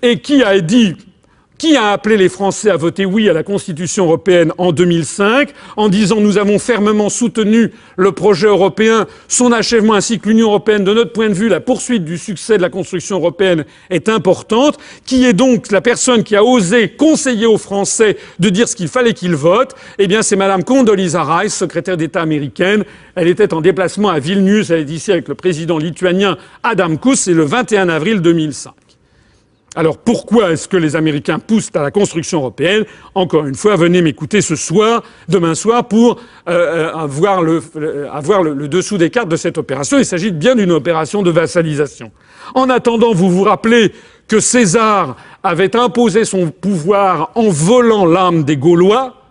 Et qui a appelé les Français à voter oui à la Constitution européenne en 2005, en disant « Nous avons fermement soutenu le projet européen, son achèvement ainsi que l'Union européenne. De notre point de vue, la poursuite du succès de la construction européenne est importante. » Qui est donc la personne qui a osé conseiller aux Français de dire ce qu'il fallait qu'ils votent? Eh bien, c'est Madame Condoleezza Rice, secrétaire d'État américaine. Elle était en déplacement à Vilnius. Elle est ici avec le président lituanien Adamkus. C'est le 21 avril 2005. Alors pourquoi est-ce que les Américains poussent à la construction européenne? Encore une fois, venez m'écouter demain soir, pour avoir le dessous des cartes de cette opération. Il s'agit bien d'une opération de vassalisation. En attendant, vous vous rappelez que César avait imposé son pouvoir en volant l'âme des Gaulois?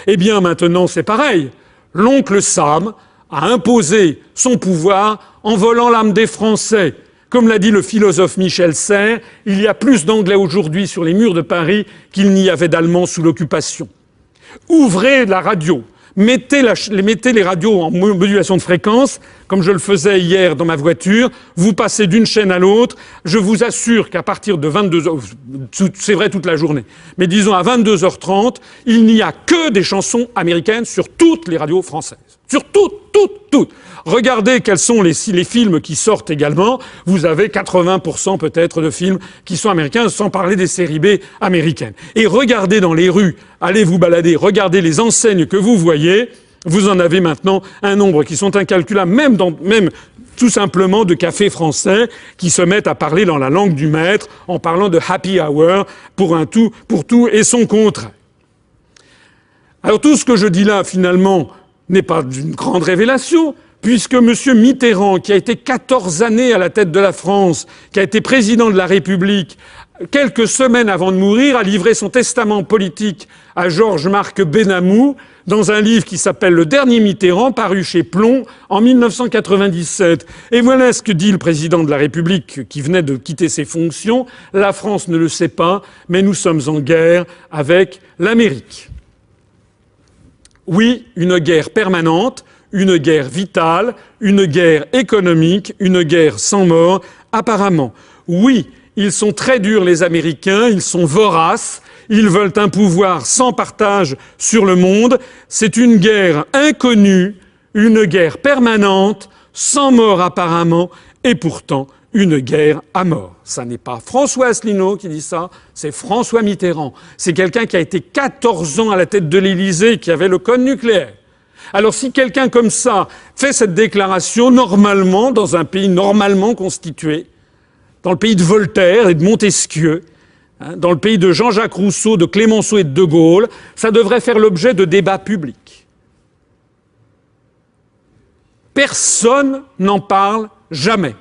Eh bien maintenant c'est pareil. L'oncle Sam a imposé son pouvoir en volant l'âme des Français. Comme l'a dit le philosophe Michel Serres, il y a plus d'Anglais aujourd'hui sur les murs de Paris qu'il n'y avait d'Allemands sous l'occupation. Ouvrez la radio, mettez les radios en modulation de fréquence, comme je le faisais hier dans ma voiture, vous passez d'une chaîne à l'autre, je vous assure qu'à partir de 22h, c'est vrai toute la journée, mais disons à 22h30, il n'y a que des chansons américaines sur toutes les radios françaises. Sur toutes. Regardez quels sont les films qui sortent également. Vous avez 80% peut-être de films qui sont américains, sans parler des séries B américaines. Et regardez dans les rues, allez vous balader, regardez les enseignes que vous voyez. Vous en avez maintenant un nombre qui sont incalculables, même tout simplement de cafés français qui se mettent à parler dans la langue du maître, en parlant de happy hour pour tout et son contraire. Alors tout ce que je dis là, finalement, n'est pas d'une grande révélation, puisque M. Mitterrand, qui a été 14 années à la tête de la France, qui a été président de la République, quelques semaines avant de mourir, a livré son testament politique à Georges-Marc Benamou dans un livre qui s'appelle « Le dernier Mitterrand », paru chez Plomb en 1997. Et voilà ce que dit le président de la République qui venait de quitter ses fonctions. « La France ne le sait pas, mais nous sommes en guerre avec l'Amérique. » Oui, une guerre permanente, une guerre vitale, une guerre économique, une guerre sans mort, apparemment. Oui, ils sont très durs les Américains, ils sont voraces, ils veulent un pouvoir sans partage sur le monde. C'est une guerre inconnue, une guerre permanente, sans mort apparemment, et pourtant une guerre à mort. Ça n'est pas François Asselineau qui dit ça, c'est François Mitterrand. C'est quelqu'un qui a été 14 ans à la tête de l'Élysée, qui avait le code nucléaire. Alors si quelqu'un comme ça fait cette déclaration, normalement, dans un pays normalement constitué, dans le pays de Voltaire et de Montesquieu, dans le pays de Jean-Jacques Rousseau, de Clémenceau et de De Gaulle, ça devrait faire l'objet de débats publics. Personne n'en parle jamais.